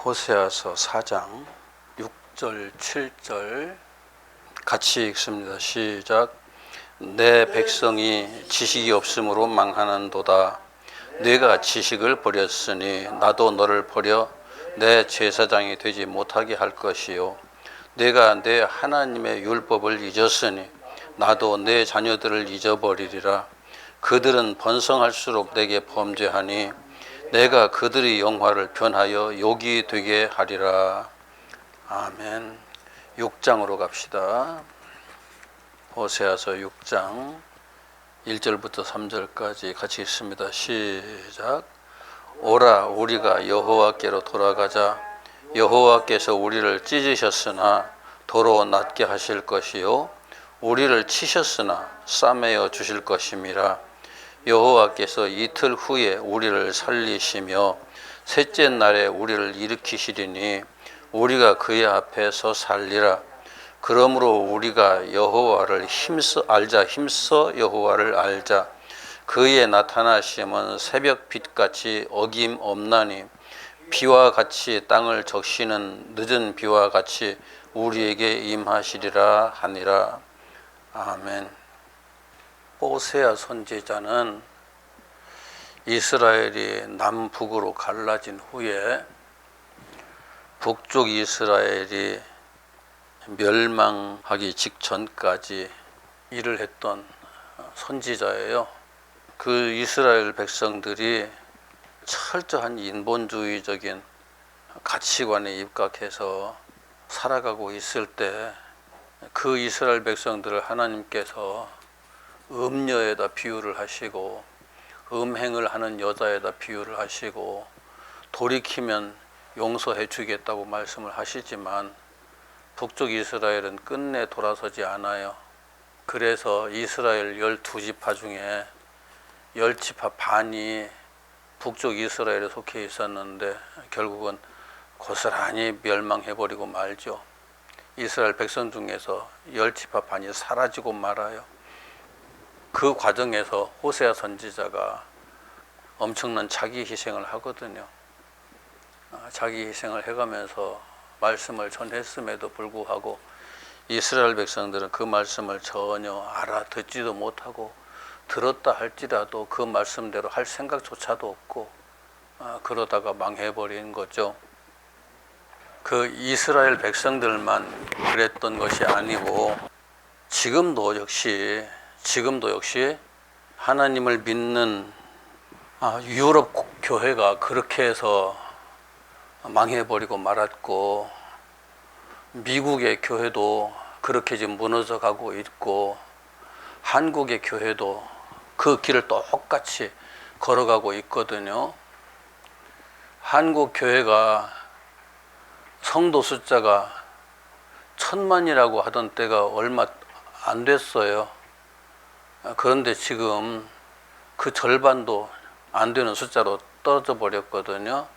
호세아서 4장 6절 7절 같이 읽습니다. 시작. 내 백성이 지식이 없으므로 망하는도다. 네가 지식을 버렸으니 나도 너를 버려 내 제사장이 되지 못하게 할 것이요. 네가 내 하나님의 율법을 잊었으니 나도 내 자녀들을 잊어버리리라. 그들은 번성할수록 내게 범죄하니 내가 그들의 영화를 변하여 욕이 되게 하리라. 아멘. 6장으로 갑시다. 호세아서 6장 1절부터 3절까지 같이 읽습니다. 시작. 오라, 우리가 여호와께로 돌아가자. 여호와께서 우리를 찢으셨으나 도로 낫게 하실 것이요 우리를 치셨으나 싸매어 주실 것임이라. 여호와께서 이틀 후에 우리를 살리시며 셋째 날에 우리를 일으키시리니 우리가 그의 앞에서 살리라. 그러므로 우리가 여호와를 힘써 여호와를 알자. 그의 나타나심은 새벽 빛같이 어김없나니 비와 같이 땅을 적시는 늦은 비와 같이 우리에게 임하시리라 하니라. 아멘. 호세아 선지자는 이스라엘이 남북으로 갈라진 후에 북쪽 이스라엘이 멸망하기 직전까지 일을 했던 선지자예요. 그 이스라엘 백성들이 철저한 인본주의적인 가치관에 입각해서 살아가고 있을 때 그 이스라엘 백성들을 하나님께서 음녀에다 비유를 하시고 음행을 하는 여자에다 비유를 하시고 돌이키면 용서해 주겠다고 말씀을 하시지만 북쪽 이스라엘은 끝내 돌아서지 않아요. 그래서 이스라엘 12지파 중에 10지파 반이 북쪽 이스라엘에 속해 있었는데 결국은 고스란히 멸망해버리고 말죠. 이스라엘 백성 중에서 10지파 반이 사라지고 말아요. 그 과정에서 호세아 선지자가 엄청난 자기 희생을 하거든요. 자기 희생을 해가면서 말씀을 전했음에도 불구하고 이스라엘 백성들은 그 말씀을 전혀 알아듣지도 못하고 들었다 할지라도 그 말씀대로 할 생각조차도 없고 그러다가 망해버린 거죠. 그 이스라엘 백성들만 그랬던 것이 아니고 지금도 역시 하나님을 믿는 유럽 교회가 그렇게 해서 망해버리고 말았고 미국의 교회도 그렇게 지금 무너져 가고 있고 한국의 교회도 그 길을 똑같이 걸어가고 있거든요. 한국 교회가 성도 숫자가 1000만이라고 하던 때가 얼마 안 됐어요. 그런데 지금 그 절반도 안 되는 숫자로 떨어져 버렸거든요.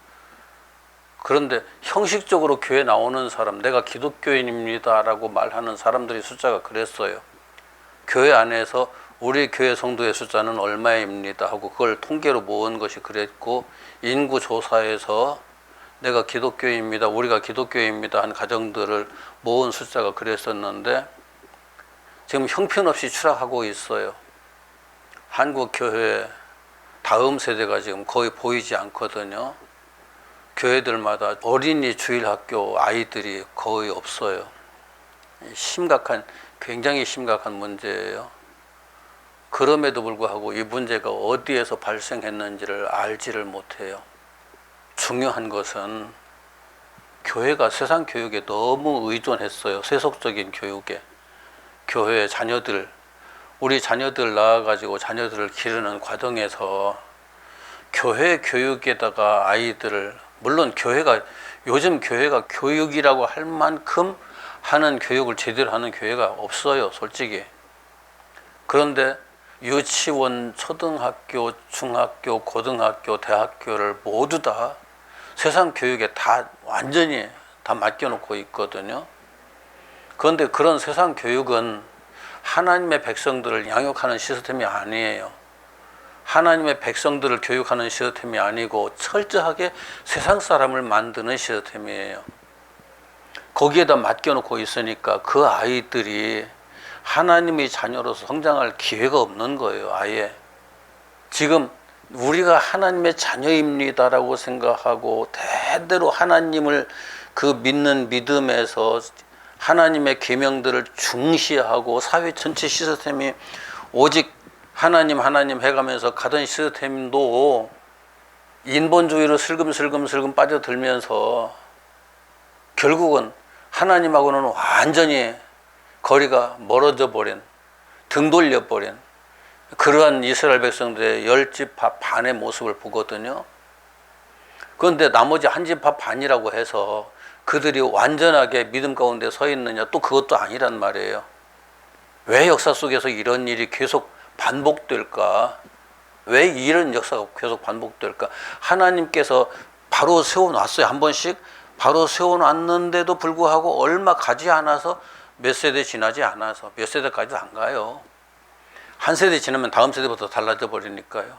그런데 형식적으로 교회 나오는 사람, 내가 기독교인입니다 라고 말하는 사람들의 숫자가 그랬어요. 교회 안에서 우리 교회 성도의 숫자는 얼마입니다 하고 그걸 통계로 모은 것이 그랬고, 인구조사에서 내가 기독교인입니다, 우리가 기독교인입니다 한 가정들을 모은 숫자가 그랬었는데 지금 형편없이 추락하고 있어요. 한국 교회 다음 세대가 지금 거의 보이지 않거든요. 교회들마다 어린이 주일학교 아이들이 거의 없어요. 굉장히 심각한 문제예요. 그럼에도 불구하고 이 문제가 어디에서 발생했는지를 알지를 못해요. 중요한 것은 교회가 세상 교육에 너무 의존했어요. 세속적인 교육에. 교회 자녀들, 우리 자녀들 낳아가지고 자녀들을 기르는 과정에서 교회 교육에다가 아이들을, 물론 요즘 교회가 교육이라고 할 만큼 하는 교육을 제대로 하는 교회가 없어요, 솔직히. 그런데 유치원, 초등학교, 중학교, 고등학교, 대학교를 모두 다 세상 교육에 완전히 다 맡겨놓고 있거든요. 그런데 그런 세상 교육은 하나님의 백성들을 양육하는 시스템이 아니에요. 하나님의 백성들을 교육하는 시스템이 아니고 철저하게 세상 사람을 만드는 시스템이에요. 거기에다 맡겨놓고 있으니까 그 아이들이 하나님의 자녀로서 성장할 기회가 없는 거예요. 아예. 지금 우리가 하나님의 자녀입니다라고 생각하고 대대로 하나님을 그 믿는 믿음에서 하나님의 계명들을 중시하고 사회 전체 시스템이 오직 하나님 해가면서 가던 시스템도 인본주의로 슬금슬금 빠져들면서 결국은 하나님하고는 완전히 거리가 멀어져 버린, 등 돌려버린 그러한 이스라엘 백성들의 10집 밥 반의 모습을 보거든요. 그런데 나머지 한 집 밥 반이라고 해서 그들이 완전하게 믿음 가운데 서 있느냐? 또 그것도 아니란 말이에요. 왜 역사 속에서 이런 일이 계속 반복될까? 왜 이런 역사가 계속 반복될까? 하나님께서 바로 세워놨어요. 한 번씩 바로 세워놨는데도 불구하고 얼마 가지 않아서 몇 세대 지나지 않아서 몇 세대까지도 안 가요. 한 세대 지나면 다음 세대부터 달라져 버리니까요.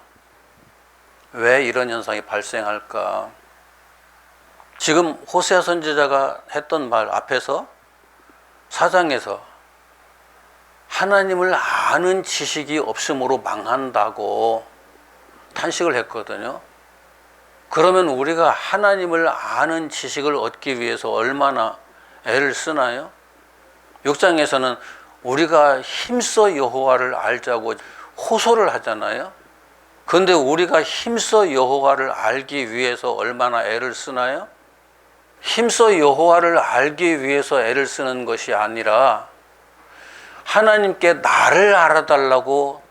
왜 이런 현상이 발생할까? 지금 호세아 선지자가 했던 말 앞에서 4장에서 하나님을 아는 지식이 없으므로 망한다고 탄식을 했거든요. 그러면 우리가 하나님을 아는 지식을 얻기 위해서 얼마나 애를 쓰나요? 6장에서는 우리가 힘써 여호와를 알자고 호소를 하잖아요. 그런데 우리가 힘써 여호와를 알기 위해서 얼마나 애를 쓰나요? 힘써 여호와를 알기 위해서 애를 쓰는 것이 아니라 하나님께 나를 알아달라고,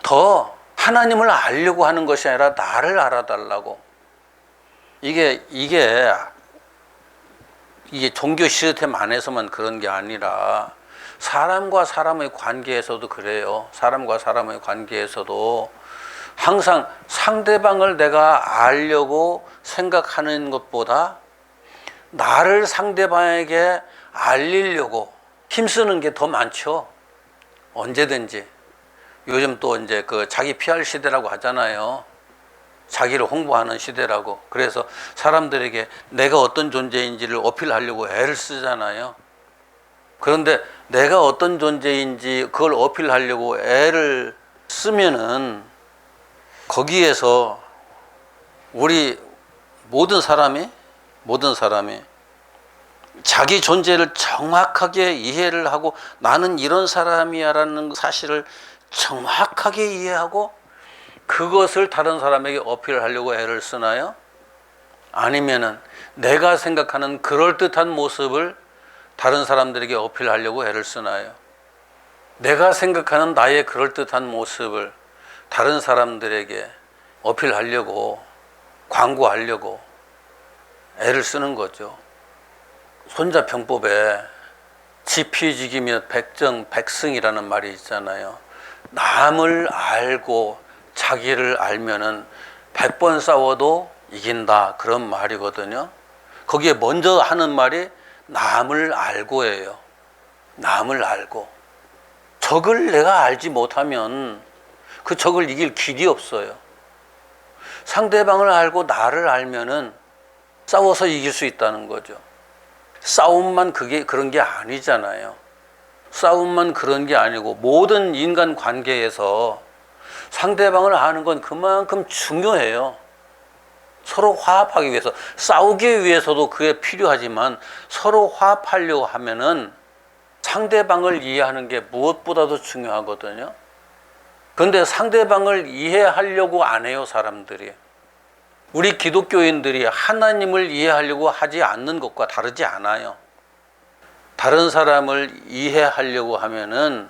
더 하나님을 알려고 하는 것이 아니라 나를 알아달라고. 이게 종교 시스템 안에서만 그런 게 아니라 사람과 사람의 관계에서도 그래요. 사람과 사람의 관계에서도 항상 상대방을 내가 알려고 생각하는 것보다 나를 상대방에게 알리려고 힘쓰는 게 더 많죠. 언제든지. 요즘 또 이제 그 자기 PR 시대라고 하잖아요. 자기를 홍보하는 시대라고. 그래서 사람들에게 내가 어떤 존재인지를 어필하려고 애를 쓰잖아요. 그런데 내가 어떤 존재인지 그걸 어필하려고 애를 쓰면은 거기에서 우리 모든 사람이 자기 존재를 정확하게 이해를 하고 나는 이런 사람이야 라는 사실을 정확하게 이해하고 그것을 다른 사람에게 어필하려고 애를 쓰나요? 아니면은 내가 생각하는 그럴듯한 모습을 다른 사람들에게 어필하려고 애를 쓰나요? 내가 생각하는 나의 그럴듯한 모습을 다른 사람들에게 어필하려고, 광고하려고 애를 쓰는 거죠. 손자병법에 지피지기며 백정백승이라는 말이 있잖아요. 남을 알고 자기를 알면은 100번 싸워도 이긴다, 그런 말이거든요. 거기에 먼저 하는 말이 남을 알고예요. 남을 알고. 적을 내가 알지 못하면 그 적을 이길 길이 없어요. 상대방을 알고 나를 알면은 싸워서 이길 수 있다는 거죠. 싸움만 그런 게 아니잖아요. 싸움만 그런 게 아니고 모든 인간 관계에서 상대방을 아는 건 그만큼 중요해요. 서로 화합하기 위해서, 싸우기 위해서도 그게 필요하지만 서로 화합하려고 하면은 상대방을 이해하는 게 무엇보다도 중요하거든요. 그런데 상대방을 이해하려고 안 해요, 사람들이. 우리 기독교인들이 하나님을 이해하려고 하지 않는 것과 다르지 않아요. 다른 사람을 이해하려고 하면은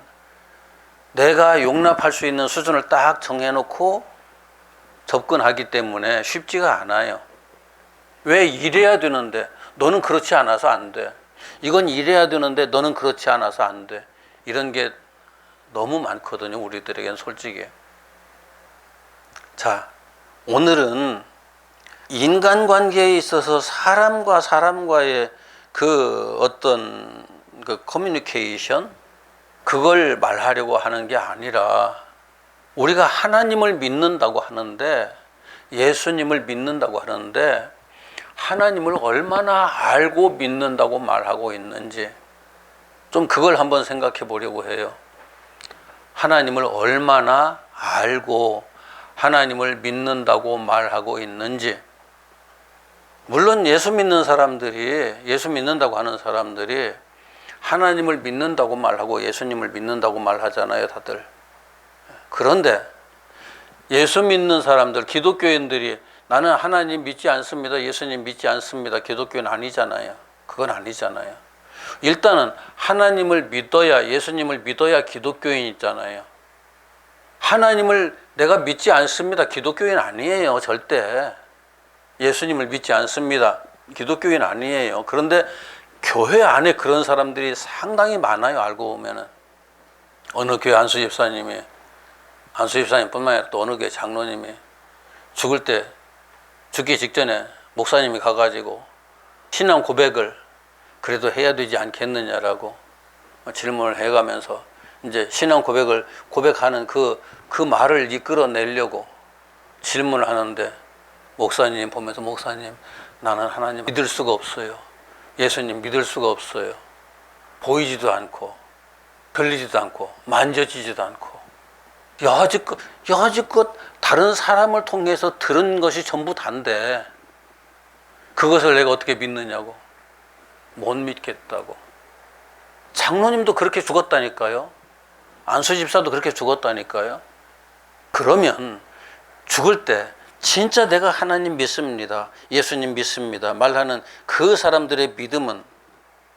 내가 용납할 수 있는 수준을 딱 정해놓고 접근하기 때문에 쉽지가 않아요. 왜 이래야 되는데 너는 그렇지 않아서 안 돼. 이건 이래야 되는데 너는 그렇지 않아서 안 돼. 이런 게 너무 많거든요, 우리들에겐 솔직히. 자, 오늘은 인간관계에 있어서 사람과 사람과의 그 어떤 그 커뮤니케이션, 그걸 말하려고 하는 게 아니라 우리가 하나님을 믿는다고 하는데, 예수님을 믿는다고 하는데 하나님을 얼마나 알고 믿는다고 말하고 있는지 좀 그걸 한번 생각해 보려고 해요. 하나님을 얼마나 알고 하나님을 믿는다고 말하고 있는지. 물론 예수 믿는다고 하는 사람들이 하나님을 믿는다고 말하고 예수님을 믿는다고 말하잖아요, 다들. 그런데 예수 믿는 사람들, 기독교인들이 나는 하나님 믿지 않습니다, 예수님 믿지 않습니다, 기독교는 아니잖아요. 그건 아니잖아요. 일단은 하나님을 믿어야, 예수님을 믿어야 기독교인 있잖아요. 하나님을 내가 믿지 않습니다, 기독교인 아니에요, 절대. 예수님을 믿지 않습니다, 기독교인 아니에요. 그런데 교회 안에 그런 사람들이 상당히 많아요, 알고 보면은. 어느 교회 안수 집사님뿐만 아니라 또 어느 교회 장로님이 죽기 직전에 목사님이 가가지고 신앙 고백을 그래도 해야 되지 않겠느냐라고 질문을 해가면서 이제 신앙 고백을 고백하는 그 말을 이끌어내려고 질문을 하는데, 목사님 보면서, 목사님, 나는 하나님 믿을 수가 없어요, 예수님 믿을 수가 없어요, 보이지도 않고 들리지도 않고 만져지지도 않고 여지껏 다른 사람을 통해서 들은 것이 전부 다인데 그것을 내가 어떻게 믿느냐고. 못 믿겠다고. 장로님도 그렇게 죽었다니까요. 안수 집사도 그렇게 죽었다니까요. 그러면 죽을 때 진짜 내가 하나님 믿습니다, 예수님 믿습니다 말하는 그 사람들의 믿음은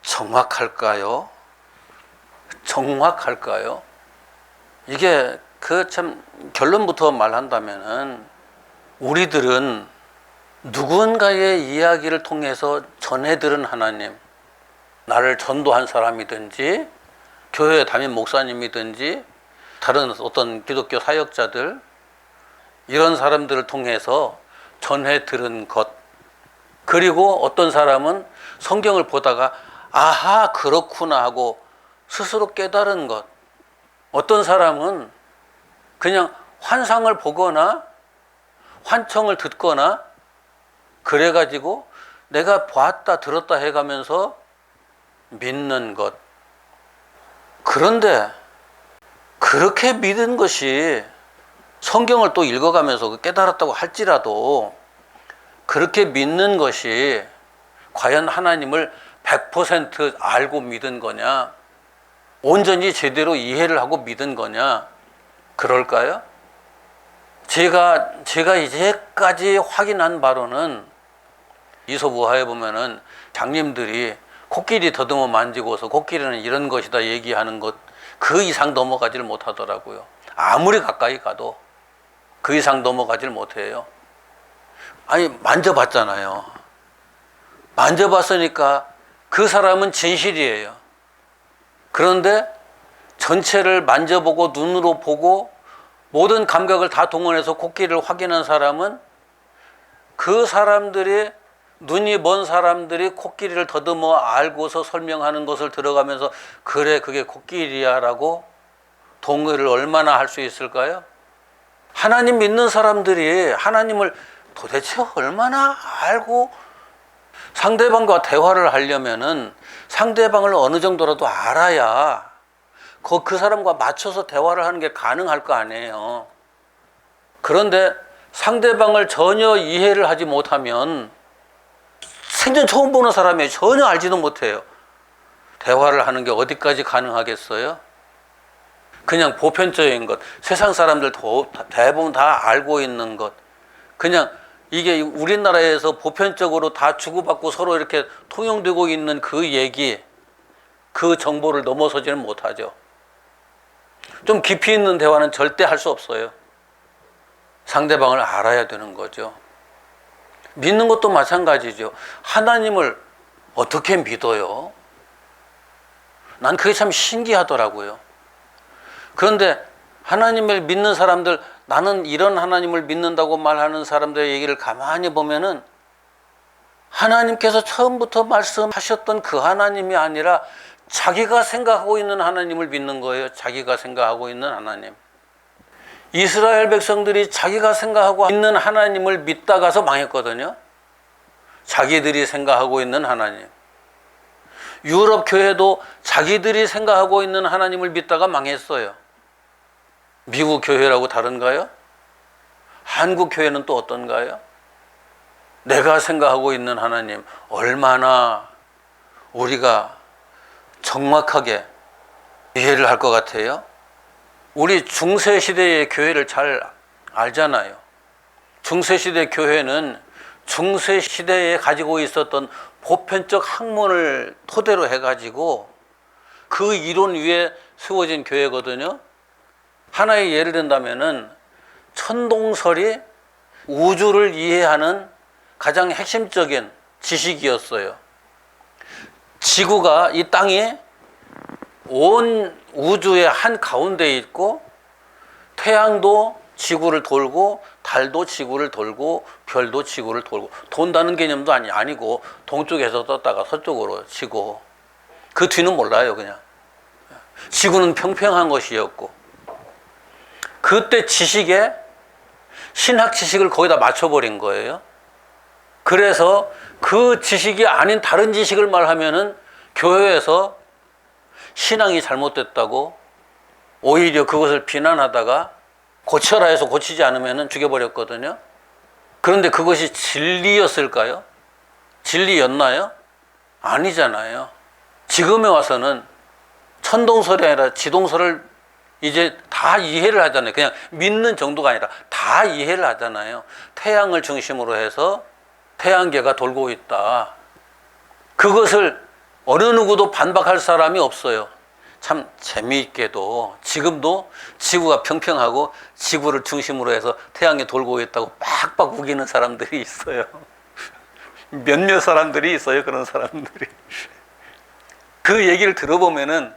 정확할까요? 정확할까요? 이게 참 결론부터 말한다면은 우리들은 누군가의 이야기를 통해서 전해 들은 하나님, 나를 전도한 사람이든지 교회 담임 목사님이든지 다른 어떤 기독교 사역자들, 이런 사람들을 통해서 전해 들은 것, 그리고 어떤 사람은 성경을 보다가 아하 그렇구나 하고 스스로 깨달은 것, 어떤 사람은 그냥 환상을 보거나 환청을 듣거나 그래가지고 내가 봤다 들었다 해가면서 믿는 것. 그런데 그렇게 믿은 것이 성경을 또 읽어가면서 깨달았다고 할지라도 그렇게 믿는 것이 과연 하나님을 100% 알고 믿은 거냐, 온전히 제대로 이해를 하고 믿은 거냐, 그럴까요? 제가 이제까지 확인한 바로는 이솝우화에 보면은 장님들이 코끼리 더듬어 만지고서 코끼리는 이런 것이다 얘기하는 것, 그 이상 넘어가지를 못하더라고요. 아무리 가까이 가도 그 이상 넘어가지를 못해요. 아니, 만져봤잖아요. 만져봤으니까 그 사람은 진실이에요. 그런데 전체를 만져보고 눈으로 보고 모든 감각을 다 동원해서 코끼리를 확인한 사람은, 그 사람들이, 눈이 먼 사람들이 코끼리를 더듬어 알고서 설명하는 것을 들어가면서 그래 그게 코끼리야 라고 동의를 얼마나 할 수 있을까요? 하나님 믿는 사람들이 하나님을 도대체 얼마나 알고, 상대방과 대화를 하려면은 상대방을 어느 정도라도 알아야 그 사람과 맞춰서 대화를 하는 게 가능할 거 아니에요. 그런데 상대방을 전혀 이해를 하지 못하면 생전 처음 보는 사람이 전혀 알지도 못해요. 대화를 하는 게 어디까지 가능하겠어요? 그냥 보편적인 것, 세상 사람들 대부분 다 알고 있는 것, 그냥 이게 우리나라에서 보편적으로 다 주고받고 서로 이렇게 통용되고 있는 그 얘기, 그 정보를 넘어서지는 못하죠. 좀 깊이 있는 대화는 절대 할 수 없어요. 상대방을 알아야 되는 거죠. 믿는 것도 마찬가지죠. 하나님을 어떻게 믿어요? 난 그게 참 신기하더라고요. 그런데 하나님을 믿는 사람들, 나는 이런 하나님을 믿는다고 말하는 사람들의 얘기를 가만히 보면은 하나님께서 처음부터 말씀하셨던 그 하나님이 아니라 자기가 생각하고 있는 하나님을 믿는 거예요. 자기가 생각하고 있는 하나님. 이스라엘 백성들이 자기가 생각하고 있는 하나님을 믿다가서 망했거든요. 자기들이 생각하고 있는 하나님. 유럽 교회도 자기들이 생각하고 있는 하나님을 믿다가 망했어요. 미국 교회라고 다른가요? 한국 교회는 또 어떤가요? 내가 생각하고 있는 하나님 얼마나 우리가 정확하게 이해를 할 것 같아요? 우리 중세시대의 교회를 잘 알잖아요. 중세시대 교회는 중세시대에 가지고 있었던 보편적 학문을 토대로 해가지고 그 이론 위에 세워진 교회거든요. 하나의 예를 든다면은 천동설이 우주를 이해하는 가장 핵심적인 지식이었어요. 지구가, 이 땅이 온 우주의 한 가운데에 있고 태양도 지구를 돌고 달도 지구를 돌고 별도 지구를 돌고, 돈다는 개념도 아니고 동쪽에서 떴다가 서쪽으로 치고 그 뒤는 몰라요. 그냥 지구는 평평한 것이었고, 그때 지식에 신학 지식을 거기다 맞춰버린 거예요. 그래서 그 지식이 아닌 다른 지식을 말하면은 교회에서 신앙이 잘못됐다고 오히려 그것을 비난하다가 고쳐라 해서 고치지 않으면 죽여버렸거든요. 그런데 그것이 진리였을까요? 진리였나요? 아니잖아요. 지금에 와서는 천동설이 아니라 지동설을 이제 다 이해를 하잖아요. 그냥 믿는 정도가 아니라 다 이해를 하잖아요. 태양을 중심으로 해서 태양계가 돌고 있다. 그것을 어느 누구도 반박할 사람이 없어요. 참 재미있게도 지금도 지구가 평평하고 지구를 중심으로 해서 태양이 돌고 있다고 빡빡 우기는 사람들이 있어요. 몇몇 사람들이 있어요. 그런 사람들이. 그 얘기를 들어보면은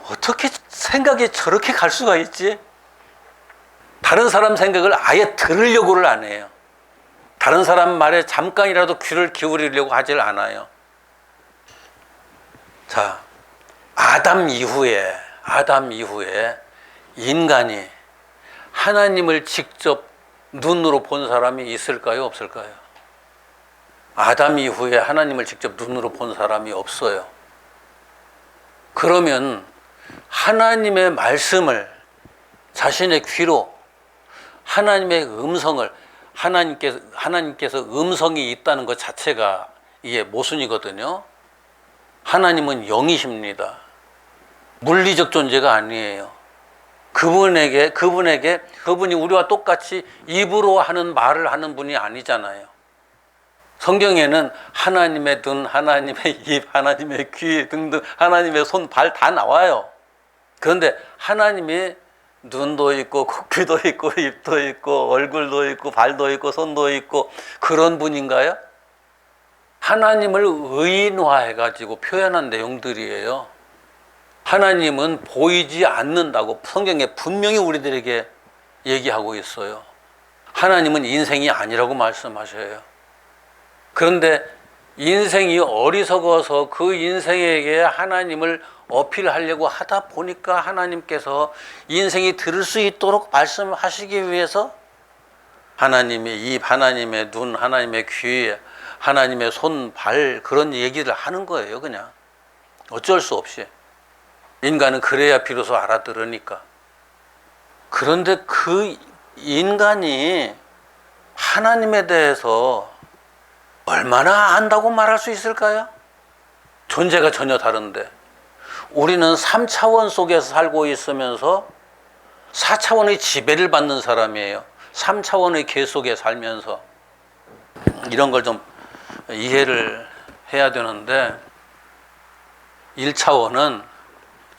어떻게 생각이 저렇게 갈 수가 있지? 다른 사람 생각을 아예 들으려고를 안 해요. 다른 사람 말에 잠깐이라도 귀를 기울이려고 하질 않아요. 자, 아담 이후에 인간이 하나님을 직접 눈으로 본 사람이 있을까요? 없을까요? 아담 이후에 하나님을 직접 눈으로 본 사람이 없어요. 그러면 하나님의 말씀을 자신의 귀로, 하나님의 음성을, 하나님께서 음성이 있다는 것 자체가 이게 모순이거든요. 하나님은 영이십니다. 물리적 존재가 아니에요. 그분이 우리와 똑같이 입으로 하는 말을 하는 분이 아니잖아요. 성경에는 하나님의 눈, 하나님의 입, 하나님의 귀 등등 하나님의 손, 발 다 나와요. 그런데 하나님이 눈도 있고 귀도 있고 입도 있고 얼굴도 있고 발도 있고 손도 있고 그런 분인가요? 하나님을 의인화해가지고 표현한 내용들이에요. 하나님은 보이지 않는다고 성경에 분명히 우리들에게 얘기하고 있어요. 하나님은 인생이 아니라고 말씀하셔요. 그런데 인생이 어리석어서 그 인생에게 하나님을 어필하려고 하다 보니까 하나님께서 인생이 들을 수 있도록 말씀하시기 위해서 하나님의 입, 하나님의 눈, 하나님의 귀, 하나님의 손, 발 그런 얘기를 하는 거예요. 그냥 어쩔 수 없이. 인간은 그래야 비로소 알아들으니까. 그런데 그 인간이 하나님에 대해서 얼마나 안다고 말할 수 있을까요? 존재가 전혀 다른데. 우리는 3차원 속에서 살고 있으면서 4차원의 지배를 받는 사람이에요. 3차원의 계 속에 살면서. 이런 걸 좀 이해를 해야 되는데, 1차원은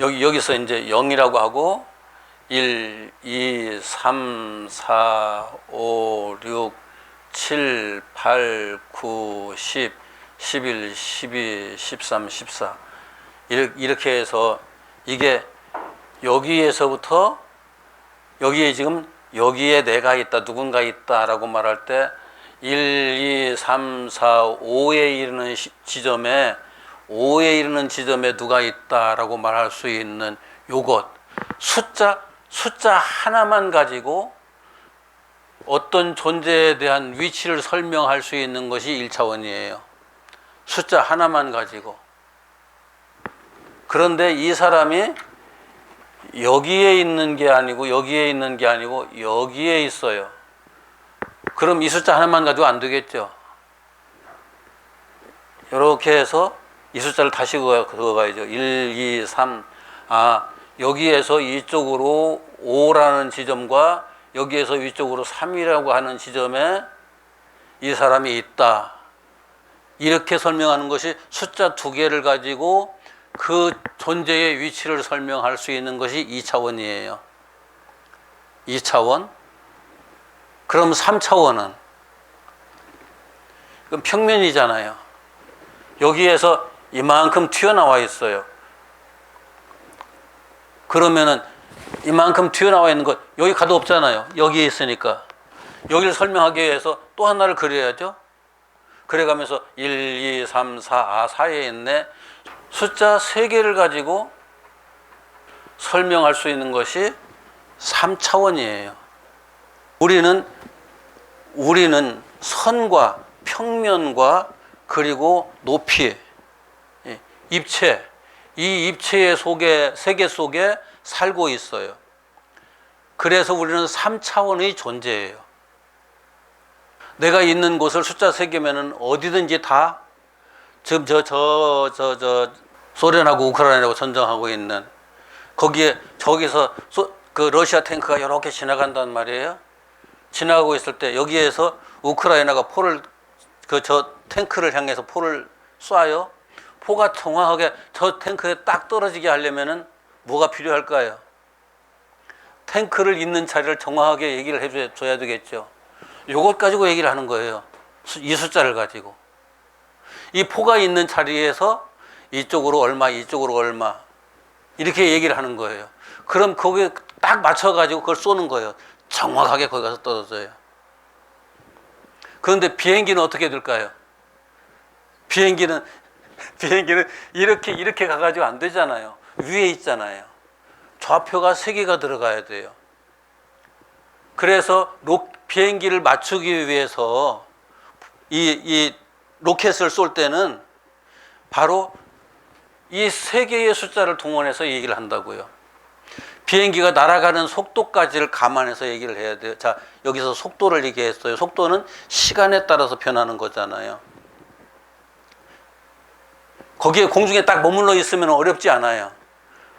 여기서 이제 0이라고 하고 1, 2, 3, 4, 5, 6, 7, 8, 9, 10, 11, 12, 13, 14 이렇게 해서 이게 여기에서부터 여기에 지금 여기에 내가 있다, 누군가 있다라고 말할 때 1, 2, 3, 4, 5에 이르는 지점에 5에 이르는 지점에 누가 있다라고 말할 수 있는 요것 숫자 숫자 하나만 가지고 어떤 존재에 대한 위치를 설명할 수 있는 것이 1차원이에요. 숫자 하나만 가지고. 그런데 이 사람이 여기에 있는 게 아니고 여기에 있는 게 아니고 여기에 있어요. 그럼 이 숫자 하나만 가지고 안 되겠죠. 이렇게 해서 이 숫자를 다시 그어가야죠. 1, 2, 3. 여기에서 이쪽으로 5라는 지점과 여기에서 위쪽으로 3이라고 하는 지점에 이 사람이 있다. 이렇게 설명하는 것이 숫자 두 개를 가지고 그 존재의 위치를 설명할 수 있는 것이 2차원이에요. 2차원. 그럼 3차원은? 그럼 평면이잖아요. 여기에서 이만큼 튀어나와 있어요. 그러면은 이만큼 튀어나와 있는 것 여기 가도 없잖아요. 여기에 있으니까. 여기를 설명하기 위해서 또 하나를 그려야죠. 그래가면서 1, 2, 3, 4, 4에 있네. 숫자 3개를 가지고 설명할 수 있는 것이 3차원이에요. 우리는 선과 평면과 그리고 높이, 입체, 이 입체의 세계 속에 살고 있어요. 그래서 우리는 3차원의 존재예요. 내가 있는 곳을 숫자 3개면은 어디든지 다 지금 소련하고 우크라이나하고 전쟁하고 있는 저기서 그 러시아 탱크가 이렇게 지나간단 말이에요. 지나가고 있을 때 여기에서 우크라이나가 저 탱크를 향해서 포를 쏴요. 포가 정확하게 저 탱크에 딱 떨어지게 하려면은 뭐가 필요할까요? 탱크를 있는 자리를 정확하게 얘기를 해줘야 되겠죠. 요것 가지고 얘기를 하는 거예요. 이 숫자를 가지고. 이 포가 있는 자리에서 이쪽으로 얼마, 이쪽으로 얼마. 이렇게 얘기를 하는 거예요. 그럼 거기에 딱 맞춰가지고 그걸 쏘는 거예요. 정확하게 거기 가서 떨어져요. 그런데 비행기는 어떻게 될까요? 비행기는 이렇게 가가지고 안 되잖아요. 위에 있잖아요. 좌표가 3개가 들어가야 돼요. 그래서 비행기를 맞추기 위해서 이 로켓을 쏠 때는 바로 이 3개의 숫자를 동원해서 얘기를 한다고요. 비행기가 날아가는 속도까지를 감안해서 얘기를 해야 돼요. 자, 여기서 속도를 얘기했어요. 속도는 시간에 따라서 변하는 거잖아요. 거기에 공중에 딱 머물러 있으면 어렵지 않아요.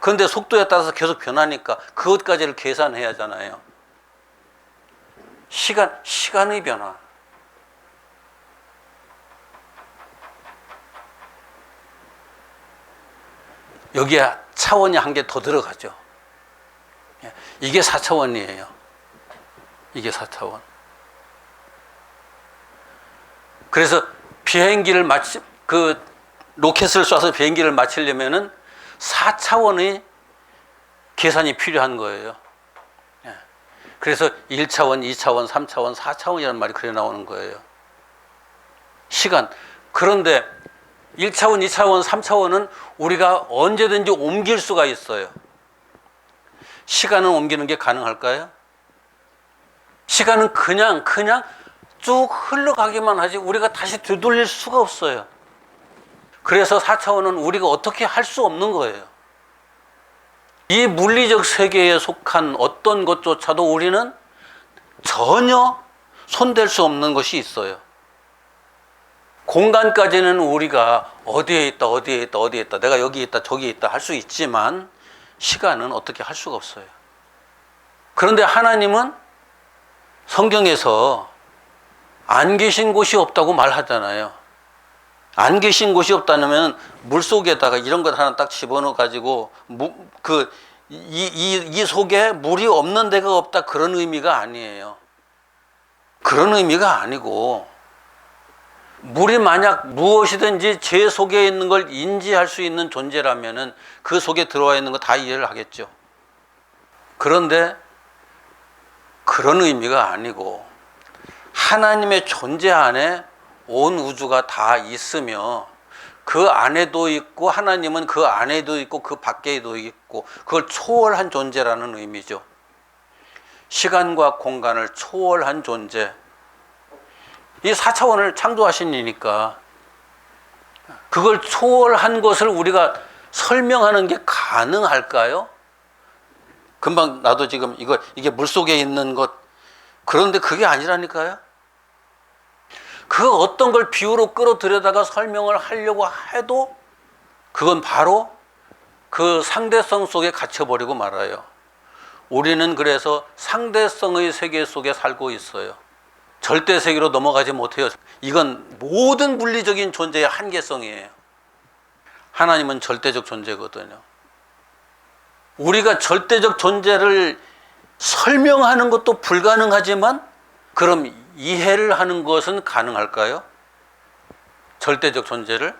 그런데 속도에 따라서 계속 변하니까 그것까지를 계산해야 하잖아요. 시간의 변화. 여기에 차원이 한 개 더 들어가죠. 이게 4차원이에요. 이게 4차원. 그래서 로켓을 쏴서 비행기를 마치려면은 4차원의 계산이 필요한 거예요. 그래서 1차원, 2차원, 3차원, 4차원이라는 말이 그래 나오는 거예요. 시간. 그런데 1차원, 2차원, 3차원은 우리가 언제든지 옮길 수가 있어요. 시간은 옮기는 게 가능할까요? 시간은 그냥 쭉 흘러가기만 하지 우리가 다시 되돌릴 수가 없어요. 그래서 4차원은 우리가 어떻게 할 수 없는 거예요. 이 물리적 세계에 속한 어떤 것조차도 우리는 전혀 손댈 수 없는 것이 있어요. 공간까지는 우리가 어디에 있다, 내가 여기 있다, 저기 있다 할 수 있지만 시간은 어떻게 할 수가 없어요. 그런데 하나님은 성경에서 안 계신 곳이 없다고 말하잖아요. 안 계신 곳이 없다면 물 속에다가 이런 것 하나 딱 집어넣어 가지고 이 속에 물이 없는 데가 없다 그런 의미가 아니에요. 그런 의미가 아니고 물이 만약 무엇이든지 제 속에 있는 걸 인지할 수 있는 존재라면은 그 속에 들어와 있는 거 다 이해를 하겠죠. 그런데 그런 의미가 아니고 하나님의 존재 안에 온 우주가 다 있으며 그 안에도 있고 하나님은 그 안에도 있고 그 밖에도 있고 그걸 초월한 존재라는 의미죠. 시간과 공간을 초월한 존재. 이 4차원을 창조하신 이니까 그걸 초월한 것을 우리가 설명하는 게 가능할까요? 금방 나도 지금 이게 물속에 있는 것, 그런데 그게 아니라니까요. 그 어떤 걸 비유로 끌어들여다가 설명을 하려고 해도 그건 바로 그 상대성 속에 갇혀버리고 말아요. 우리는 그래서 상대성의 세계 속에 살고 있어요. 절대 세계로 넘어가지 못해요. 이건 모든 물리적인 존재의 한계성이에요. 하나님은 절대적 존재거든요. 우리가 절대적 존재를 설명하는 것도 불가능하지만 그럼 이해를 하는 것은 가능할까요? 절대적 존재를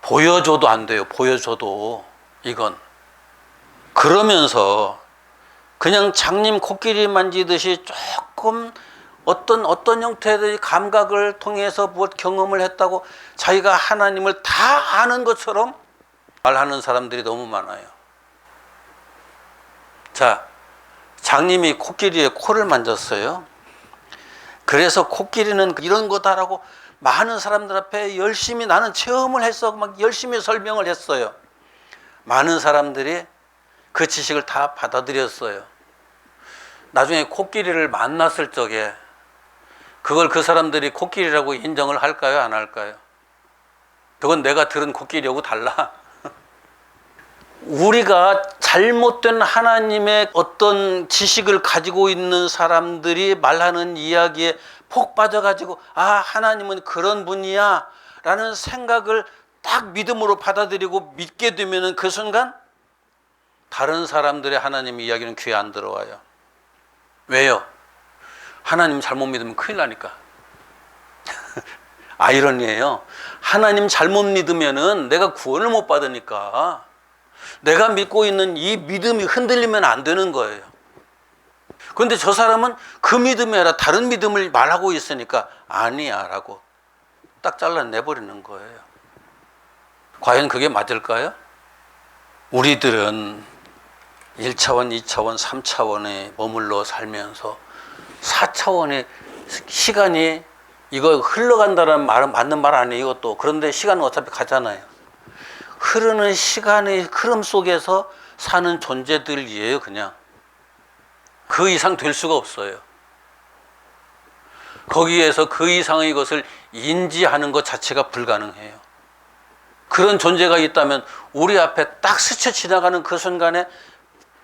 보여줘도 안 돼요. 보여줘도. 이건 그러면서 그냥 장님 코끼리 만지듯이 조금 어떤 형태의 감각을 통해서 무엇 경험을 했다고 자기가 하나님을 다 아는 것처럼 말하는 사람들이 너무 많아요. 자, 장님이 코끼리의 코를 만졌어요. 그래서 코끼리는 이런 거다라고 많은 사람들 앞에 열심히 나는 체험을 해서 막 열심히 설명을 했어요. 많은 사람들이 그 지식을 다 받아들였어요. 나중에 코끼리를 만났을 적에 그걸 그 사람들이 코끼리라고 인정을 할까요? 안 할까요? 그건 내가 들은 코끼리하고 달라. 우리가 잘못된 하나님의 어떤 지식을 가지고 있는 사람들이 말하는 이야기에 폭 빠져가지고 하나님은 그런 분이야 라는 생각을 딱 믿음으로 받아들이고 믿게 되면 그 순간 다른 사람들의 하나님 이야기는 귀에 안 들어와요. 왜요? 하나님 잘못 믿으면 큰일 나니까. 아이러니예요. 하나님 잘못 믿으면은 내가 구원을 못 받으니까 내가 믿고 있는 이 믿음이 흔들리면 안 되는 거예요. 그런데 저 사람은 그 믿음이 아니라 다른 믿음을 말하고 있으니까 아니야 라고 딱 잘라내버리는 거예요. 과연 그게 맞을까요? 우리들은 1차원, 2차원, 3차원에 머물러 살면서 4차원의 시간이 이거 흘러간다는 말은 맞는 말 아니에요, 이것도. 그런데 시간은 어차피 가잖아요. 흐르는 시간의 흐름 속에서 사는 존재들이에요, 그냥. 그 이상 될 수가 없어요. 거기에서 그 이상의 것을 인지하는 것 자체가 불가능해요. 그런 존재가 있다면 우리 앞에 딱 스쳐 지나가는 그 순간에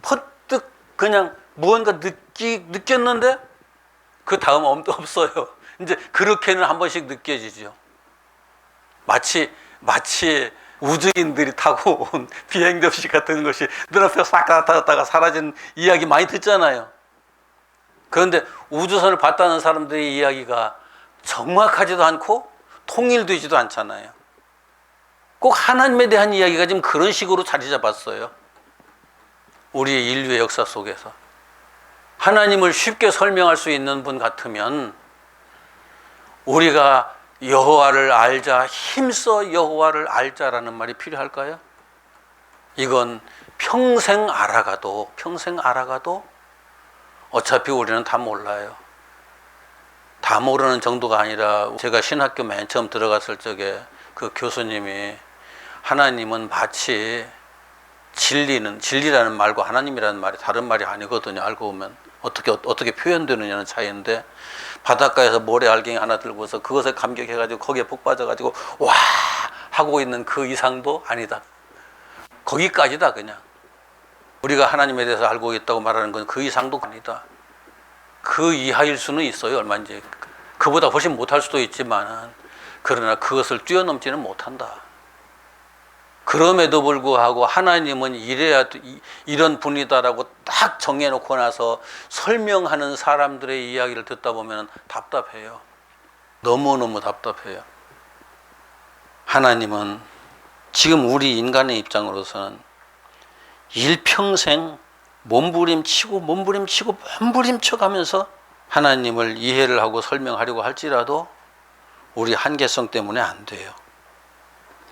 퍼뜩 그냥 무언가 느꼈는데 그 다음 없어요. 이제 그렇게는 한 번씩 느껴지죠. 마치 우주인들이 타고 온 비행접시 같은 것이 눈앞에 싹 나타났다가 사라진 이야기 많이 듣잖아요. 그런데 우주선을 봤다는 사람들의 이야기가 정확하지도 않고 통일되지도 않잖아요. 꼭 하나님에 대한 이야기가 지금 그런 식으로 자리 잡았어요. 우리 인류의 역사 속에서. 하나님을 쉽게 설명할 수 있는 분 같으면 우리가 여호와를 알자, 힘써 여호와를 알자라는 말이 필요할까요? 이건 평생 알아가도 어차피 우리는 다 몰라요. 다 모르는 정도가 아니라 제가 신학교 맨 처음 들어갔을 적에 그 교수님이 하나님은 마치 진리라는 말과 하나님이라는 말이 다른 말이 아니거든요. 알고 보면 어떻게 표현되느냐는 차이인데 바닷가에서 모래알갱이 하나 들고서 그것에 감격해가지고 거기에 푹 빠져가지고 와 하고 있는 그 이상도 아니다. 거기까지다. 그냥 우리가 하나님에 대해서 알고 있다고 말하는 건 그 이상도 아니다. 그 이하일 수는 있어요. 얼마인지. 그보다 훨씬 못할 수도 있지만 그러나 그것을 뛰어넘지는 못한다. 그럼에도 불구하고 하나님은 이런 분이다라고 딱 정해놓고 나서 설명하는 사람들의 이야기를 듣다 보면 답답해요. 너무너무 답답해요. 하나님은 지금 우리 인간의 입장으로서는 일평생 몸부림치고 가면서 하나님을 이해를 하고 설명하려고 할지라도 우리 한계성 때문에 안 돼요.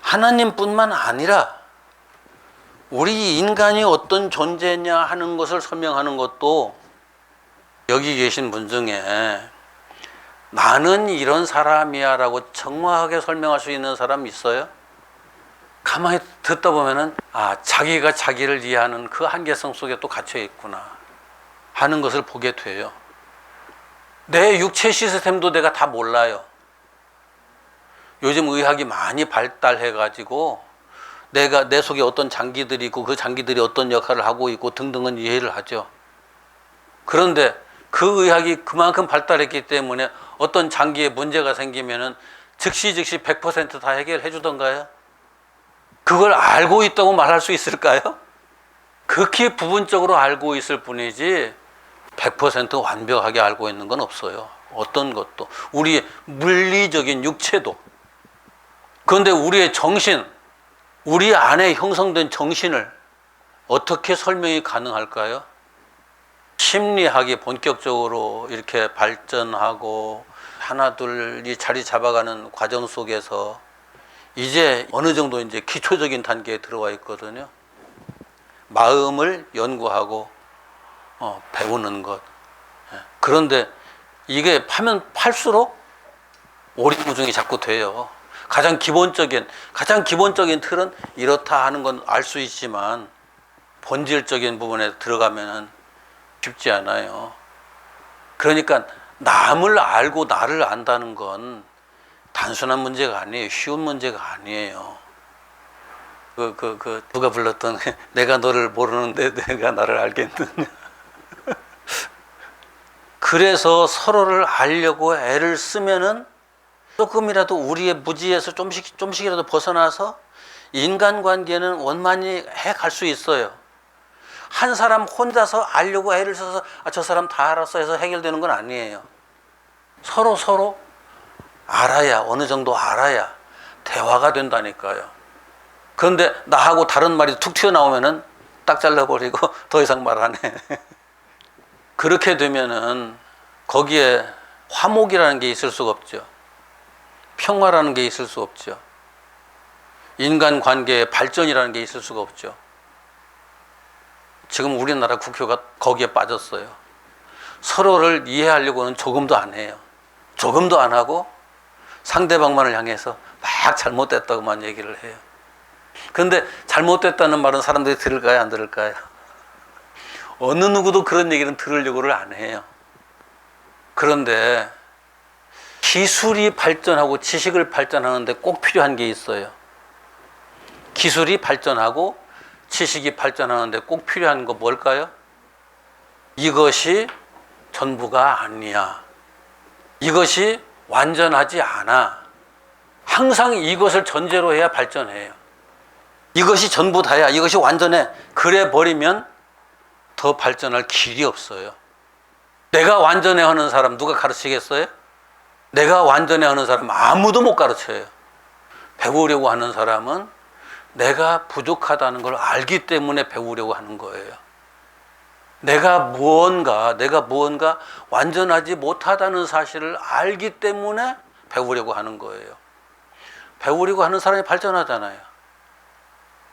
하나님뿐만 아니라 우리 인간이 어떤 존재냐 하는 것을 설명하는 것도 여기 계신 분 중에 나는 이런 사람이야 라고 정확하게 설명할 수 있는 사람 있어요? 가만히 듣다 보면은 자기가 자기를 이해하는 그 한계성 속에 또 갇혀 있구나 하는 것을 보게 돼요. 내 육체 시스템도 내가 다 몰라요. 요즘 의학이 많이 발달해 가지고 내가 내 속에 어떤 장기들이 있고 그 장기들이 어떤 역할을 하고 있고 등등은 이해를 하죠. 그런데 그 의학이 그만큼 발달했기 때문에 어떤 장기에 문제가 생기면은 즉시 100% 다 해결해 주던가요? 그걸 알고 있다고 말할 수 있을까요? 극히 부분적으로 알고 있을 뿐이지 100% 완벽하게 알고 있는 건 없어요. 어떤 것도. 우리의 물리적인 육체도. 그런데 우리의 정신, 우리 안에 형성된 정신을 어떻게 설명이 가능할까요? 심리학이 본격적으로 이렇게 발전하고 하나둘이 자리 잡아가는 과정 속에서 이제 어느 정도 이제 기초적인 단계에 들어와 있거든요. 마음을 연구하고 배우는 것. 그런데 이게 파면 팔수록 오리무중이 자꾸 돼요. 가장 기본적인 틀은 이렇다 하는 건 알 수 있지만 본질적인 부분에 들어가면은 쉽지 않아요. 그러니까 남을 알고 나를 안다는 건 단순한 문제가 아니에요. 쉬운 문제가 아니에요. 누가 불렀던 내가 너를 모르는데 내가 나를 알겠느냐. 그래서 서로를 알려고 애를 쓰면은 조금이라도 우리의 무지에서 좀씩이라도 벗어나서 인간관계는 원만히 해갈 수 있어요. 한 사람 혼자서 알려고 애를 써서 저 사람 다 알았어 해서 해결되는 건 아니에요. 서로 알아야, 어느 정도 알아야 대화가 된다니까요. 그런데 나하고 다른 말이 툭 튀어나오면은 딱 잘라버리고 더 이상 말 안 해. 그렇게 되면은 거기에 화목이라는 게 있을 수가 없죠. 평화라는 게 있을 수 없죠. 인간관계의 발전이라는 게 있을 수가 없죠. 지금 우리나라 국회가 거기에 빠졌어요. 서로를 이해하려고는 조금도 안 해요. 조금도 안 하고 상대방만을 향해서 막 잘못됐다고만 얘기를 해요. 그런데 잘못됐다는 말은 사람들이 들을까요? 안 들을까요? 어느 누구도 그런 얘기는 들으려고를 안 해요. 그런데 기술이 발전하고 지식을 발전하는데 꼭 필요한 게 있어요. 기술이 발전하고 지식이 발전하는데 꼭 필요한 거 뭘까요? 이것이 전부가 아니야. 이것이 완전하지 않아. 항상 이것을 전제로 해야 발전해요. 이것이 전부 다야. 이것이 완전해. 그래 버리면 더 발전할 길이 없어요. 내가 완전해 하는 사람 누가 가르치겠어요? 내가 완전해 하는 사람 아무도 못 가르쳐요. 배우려고 하는 사람은 내가 부족하다는 걸 알기 때문에 배우려고 하는 거예요. 내가 무언가 완전하지 못하다는 사실을 알기 때문에 배우려고 하는 거예요. 배우려고 하는 사람이 발전하잖아요.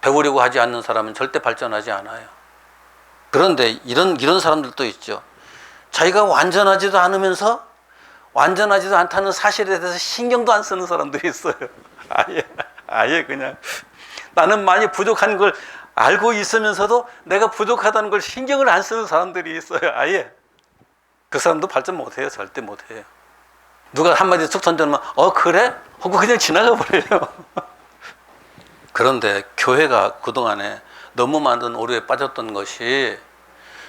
배우려고 하지 않는 사람은 절대 발전하지 않아요. 그런데 이런 사람들도 있죠. 자기가 완전하지도 않으면서 완전하지도 않다는 사실에 대해서 신경도 안 쓰는 사람들이 있어요. 아예 그냥 나는 많이 부족한 걸 알고 있으면서도 내가 부족하다는 걸 신경을 안 쓰는 사람들이 있어요. 아예. 그 사람도 발전 못해요. 절대 못해요. 누가 한마디 툭 던져놓으면 그래? 하고 그냥 지나가 버려요. 그런데 교회가 그동안에 너무 많은 오류에 빠졌던 것이